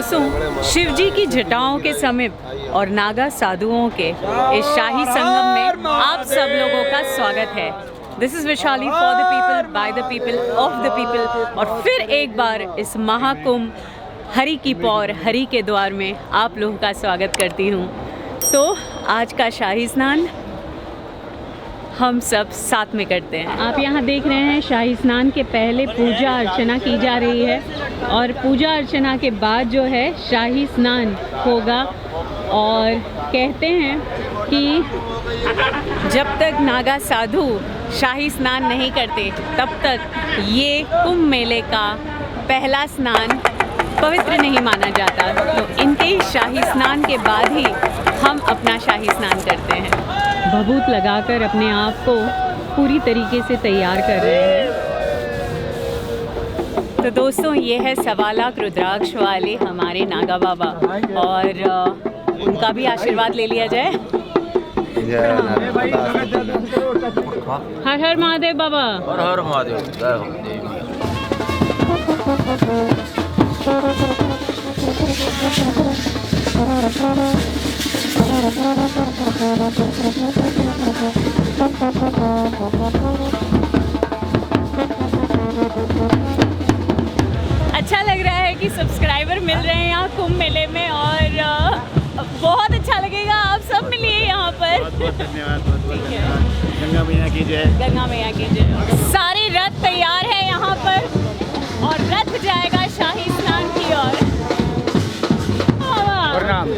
दोस्तों, शिवजी की जटाओं के समीप और नागा साधुओं के इस शाही संगम में आप सब लोगों का स्वागत है। This is Vaishali, for the people, by the people, of the people. और फिर एक बार इस महाकुंभ हरि की पौर, हरि के द्वार में आप लोगों का स्वागत करती हूँ। तो आज का शाही स्नान हम सब साथ में करते हैं। आप यहाँ देख रहे हैं शाही स्नान के पहले पूजा अर्चना की जा रही है और पूजा अर्चना के बाद जो है शाही स्नान होगा। और कहते हैं कि जब तक नागा साधु शाही स्नान नहीं करते तब तक ये कुंभ मेले का पहला स्नान पवित्र नहीं माना जाता। तो इनके शाही स्नान के बाद ही हम अपना शाही स्नान करते हैं। भभूत लगाकर अपने आप को पूरी तरीके से तैयार कर रहे हैं। तो दोस्तों, ये है 1.25 लाख रुद्राक्ष वाले हमारे नागा बाबा, और उनका भी आशीर्वाद ले लिया जाए। हर हर महादेव बाबा। हर हर महादेव। अच्छा लग रहा है कि सब्सक्राइबर मिल रहे हैं यहाँ कुंभ मेले में, और बहुत अच्छा लगेगा। आप सब मिलिए यहाँ पर। बहुत धन्यवाद, बहुत धन्यवाद। गंगा मैया की जय। गंगा मैया की जय। सारे रथ तैयार है यहाँ पर और रथ जाएगा शाही स्नान की ओर।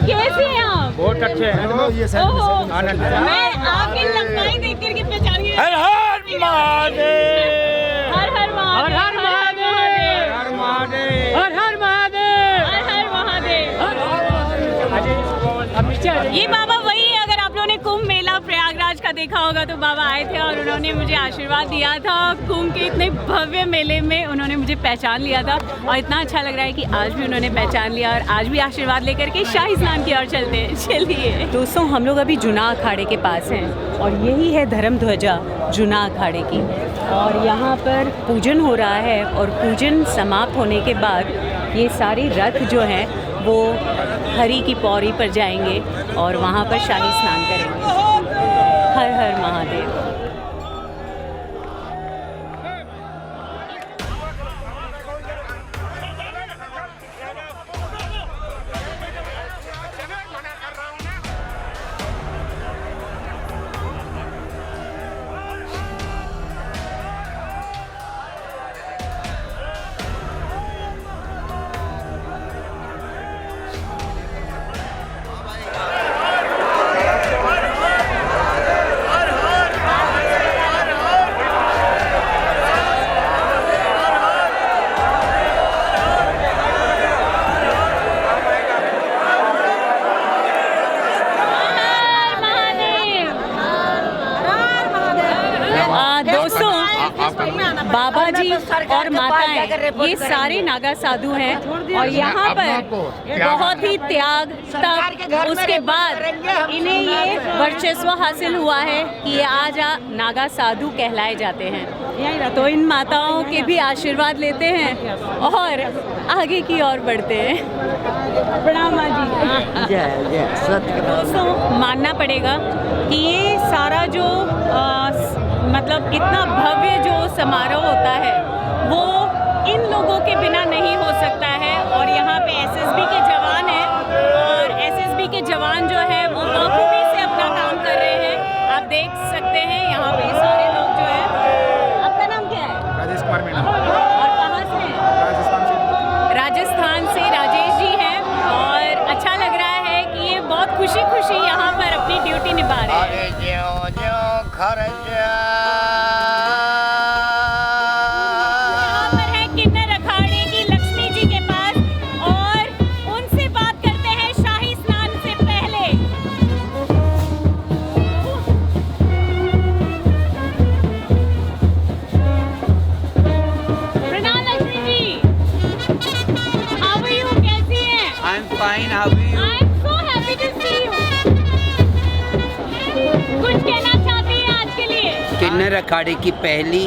कैसे हैं आप? बहुत अच्छे हैं। आनंद है। मैं आपकी लंबाई देख करके पहचान गई। हर हर महादेव। हर हर महादेव। हर हर महादेव। हर महादेव। हर हर महादेव। हर हर महादेव। ये बाबा वही है, अगर आप लोगों ने कुंभ मेला प्रयागराज का देखा होगा तो बाबा आए थे और उन्होंने मुझे आशीर्वाद दिया था। कुंभ के इतने भव्य मेले में उन्होंने मुझे पहचान लिया था और इतना अच्छा लग रहा है कि आज भी उन्होंने पहचान लिया और आज भी आशीर्वाद लेकर के शाही स्नान की ओर चलते हैं। चलिए दोस्तों, हम लोग अभी जुना अखाड़े के पास हैं और यही है धर्म ध्वजा जुना अखाड़े की। और यहाँ पर पूजन हो रहा है और पूजन समाप्त होने के बाद ये सारे रथ जो हैं वो हरि की पौड़ी पर जाएंगे और वहाँ पर शाही स्नान करेंगे। हर हर महादेव। बाबा जी और माताएं ये सारे नागा साधु हैं और यहाँ पर बहुत ही त्याग तप, उसके बाद इन्हें ये वर्चस्व हासिल हुआ है कि ये आज नागा साधु कहलाए जाते हैं। तो इन माताओं के भी आशीर्वाद लेते हैं और आगे की ओर बढ़ते हैं। प्रणाम माँ जी। दोस्तों, मानना पड़ेगा कि ये सारा जो मतलब इतना भव्य जो समारोह होता है वो इन लोगों के बिना नहीं हो सकता है। और यहाँ पे एसएसबी के जवान हैं और एसएसबी के जवान जो है वो बखूबी से अपना काम कर रहे हैं। आप देख सकते हैं यहाँ पे सारे लोग जो है। आपका नाम क्या है? राजेश कुमार मीणा। और कहाँ से हैं? राजस्थान से राजेश जी हैं। और अच्छा लग रहा है कि ये बहुत खुशी खुशी यहाँ पर अपनी ड्यूटी निभा रहे हैं। यहाँ पर है किन्नर अखाड़े की लक्ष्मी जी के पास और उनसे बात करते हैं शाही स्नान से पहले। प्रणाम Lakshmi ji. How are you? कैसी हैं? I am fine, how are you? I am so happy to see you. कुछ कहना चाहती हैं आज के लिए? किन्नर अखाड़े की पहली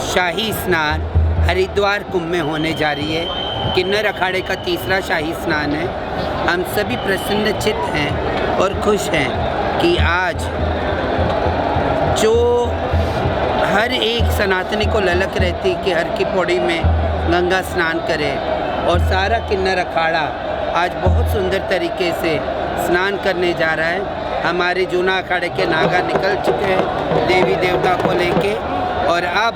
शाही स्नान हरिद्वार कुंभ में होने जा रही है। किन्नर अखाड़े का तीसरा शाही स्नान है। हम सभी प्रसन्नचित्त हैं और खुश हैं कि आज जो हर एक सनातनी को ललक रहती कि हर की पौड़ी में गंगा स्नान करे, और सारा किन्नर अखाड़ा आज बहुत सुंदर तरीके से स्नान करने जा रहा है। हमारे जूना अखाड़े के नागा निकल चुके हैं देवी देवता को लेके, और अब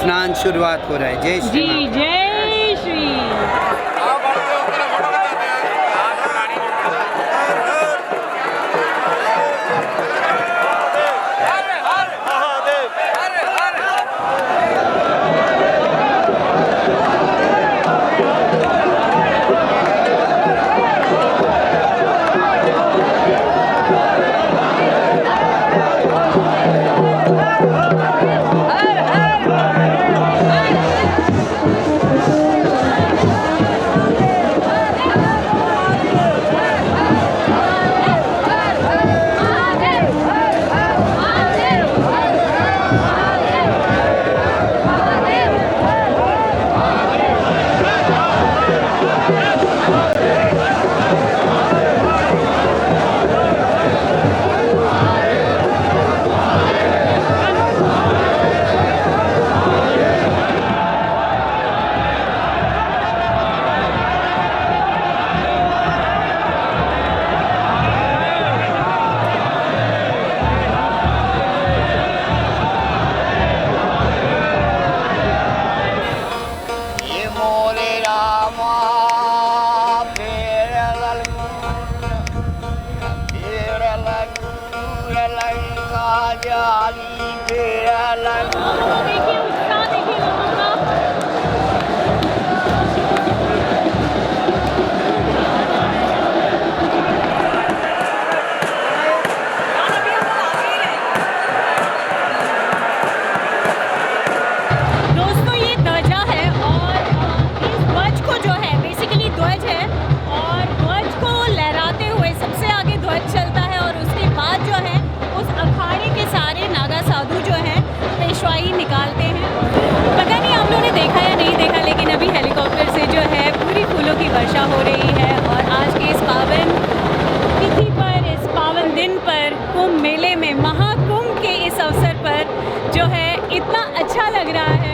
स्नान शुरुआत हो रहा है। जय श्री जी मां। जय श्री। वर्षा हो रही है और आज के इस पावन तिथि पर, इस पावन दिन पर, कुंभ मेले में, महाकुंभ के इस अवसर पर जो है इतना अच्छा लग रहा है।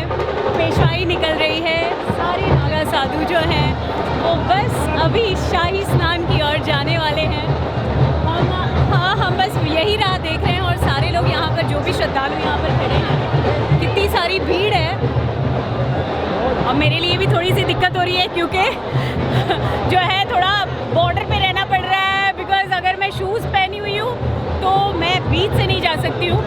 पेशवाई निकल रही है, सारे नागा साधु जो हैं वो बस अभी शाही स्नान की ओर जाने वाले हैं। हम बस यही राह देख रहे हैं और सारे लोग यहाँ पर, जो भी श्रद्धालु यहाँ पर खड़े हैं, कितनी सारी भीड़ है। और मेरे लिए भी थोड़ी सी दिक्कत हो रही है क्योंकि जो है थोड़ा बॉर्डर पे रहना पड़ रहा है, बिकॉज अगर मैं शूज़ पहनी हुई हूँ तो मैं बीच से नहीं जा सकती हूँ।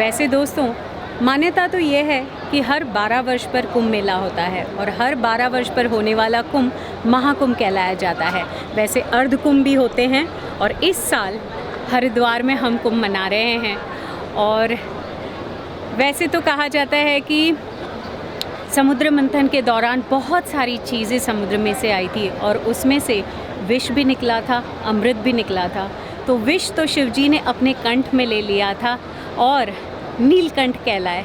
वैसे दोस्तों, मान्यता तो ये है कि हर 12 वर्ष पर कुंभ मेला होता है और हर 12 वर्ष पर होने वाला कुंभ महाकुंभ कहलाया जाता है। वैसे अर्ध कुंभ भी होते हैं और इस साल हरिद्वार में हम कुंभ मना रहे हैं। और वैसे तो कहा जाता है कि समुद्र मंथन के दौरान बहुत सारी चीज़ें समुद्र में से आई थी और उसमें से विष भी निकला था, अमृत भी निकला था। तो विष तो शिवजी ने अपने कंठ में ले लिया था और नीलकंठ कहलाए।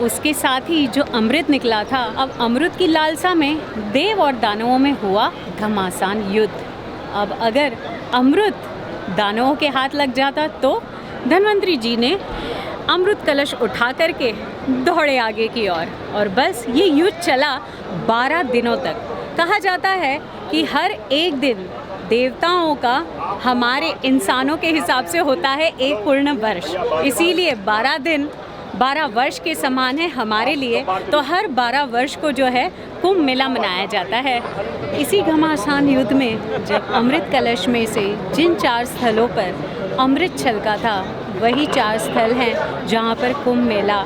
उसके साथ ही जो अमृत निकला था, अब अमृत की लालसा में देव और दानवों में हुआ घमासान युद्ध। अब अगर अमृत दानवों के हाथ लग जाता तो धन्वंतरी जी ने अमृत कलश उठा करके दौड़े आगे की ओर और बस ये युद्ध चला 12 दिनों तक। कहा जाता है कि हर एक दिन देवताओं का हमारे इंसानों के हिसाब से होता है एक पूर्ण वर्ष, इसीलिए 12 दिन 12 वर्ष के समान है हमारे लिए। तो हर 12 वर्ष को जो है कुंभ मेला मनाया जाता है। इसी घमासान युद्ध में जब अमृत कलश में से जिन 4 स्थलों पर अमृत छलका था, वही 4 स्थल हैं जहाँ पर कुंभ मेला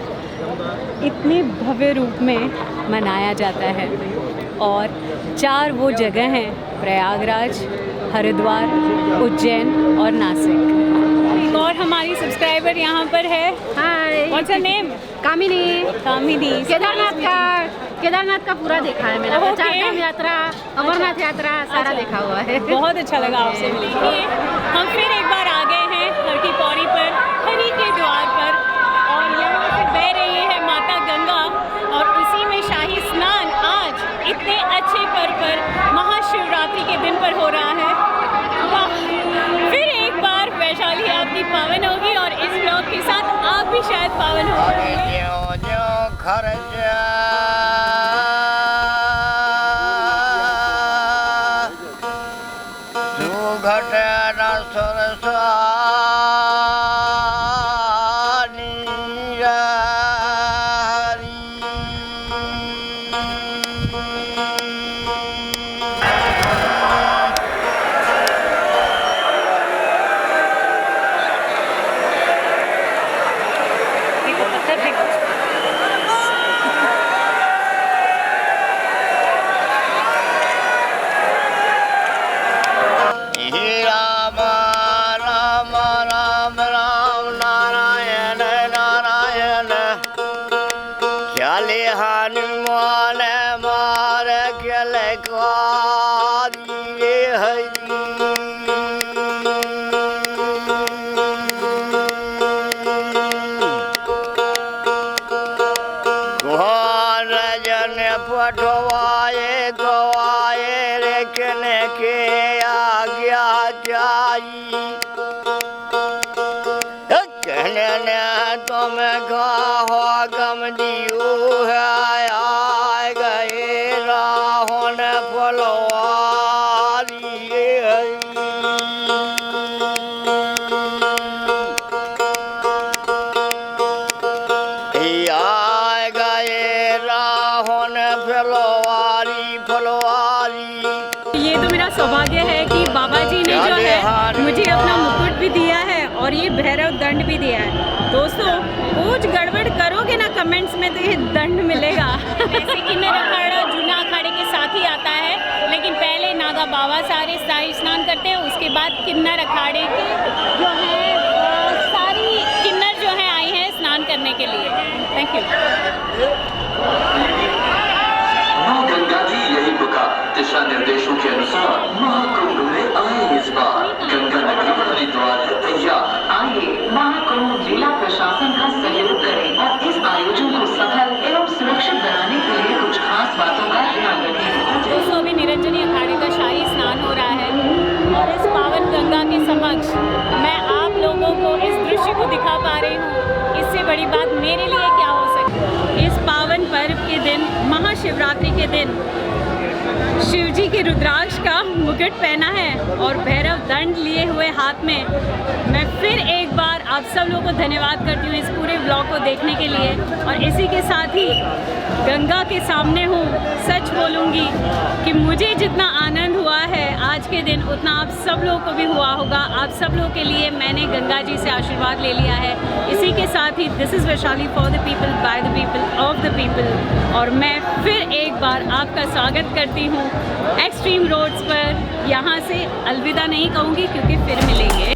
इतने भव्य रूप में मनाया जाता है। और 4 वो जगह हैं, प्रयागराज, हरिद्वार, उज्जैन और नासिक। और हमारी सब्सक्राइबर यहाँ पर है। हाय, व्हाट्स योर नेम? कामिनी। कामिनी। केदारनाथ का पूरा देखा है मैंने। Okay. चारधाम यात्रा, अमरनाथ यात्रा सारा देखा हुआ है। बहुत अच्छा लगा आपसे मिलके। हम फिर एक बार आ गए हैं हर की पौड़ी पर, हरि के द्वार पर, और यहाँ से बह रही है माता गंगा और उसी में शाही स्नान आज इतने अच्छे पर्व पर महाशिवरात्रि के दिन पर हो रहा है। वाह! फिर एक बार वैशाली आपकी पावन होगी और इस ब्लॉग के साथ आप भी शायद पावन हो जाएंगे। ये तो मेरा सौभाग्य है कि बाबा जी ने जो है मुझे अपना मुकुट भी दिया है और ये भैरव दंड भी दिया है। दोस्तों, कुछ गड़बड़ करोगे ना कमेंट्स में तो ये दंड मिलेगा। वैसे किन्नर अखाड़ा जूना अखाड़े के साथ ही आता है, लेकिन पहले नागा बाबा सारे शाही स्नान करते हैं, उसके बाद किन्नर अखाड़े के जो है सारी किन्नर जो है आई हैं स्नान करने के लिए। Thank you. गंगा जी यही पुकार दिशा निर्देशों के अनुसार महाकुंभ में आए इस बार। गंगा नगरी हरिद्वार है तैयार। आइए महाकुंभ जिला प्रशासन का सहयोग करें और इस आयोजन को सफल एवं सुरक्षित बनाने के लिए कुछ खास बातों का ध्यान रखें। दोस्तों, अभी निरंजनी अखाड़े का शाही स्नान हो रहा है और इस पावन गंगा के समक्ष मैं आप लोगों को इस दृश्य को दिखा पा रही हूँ। इससे बड़ी बात मेरे लिए क्या हो सकती है। इस पावन पर्व के दिन, महाशिवरात्रि के दिन, शिव जी के रुद्राक्ष का मुकुट पहना है और भैरव दंड लिए हुए हाथ में। मैं फिर एक बार आप सब लोगों को धन्यवाद करती हूँ इस पूरे व्लॉग को देखने के लिए। और इसी के साथ ही गंगा के सामने हूँ, सच बोलूँगी कि मुझे जितना आनंद हुआ है आज के दिन उतना आप सब लोगों को भी हुआ होगा। आप सब लोगों के लिए मैंने गंगा जी से आशीर्वाद ले लिया है। इसी के साथ ही this is Vaishali for the people by the people of the people. और मैं फिर एक बार आपका स्वागत करती हूँ एक्सट्रीम रोड्स पर। यहाँ से अलविदा नहीं कहूँगी क्योंकि फिर मिलेंगे।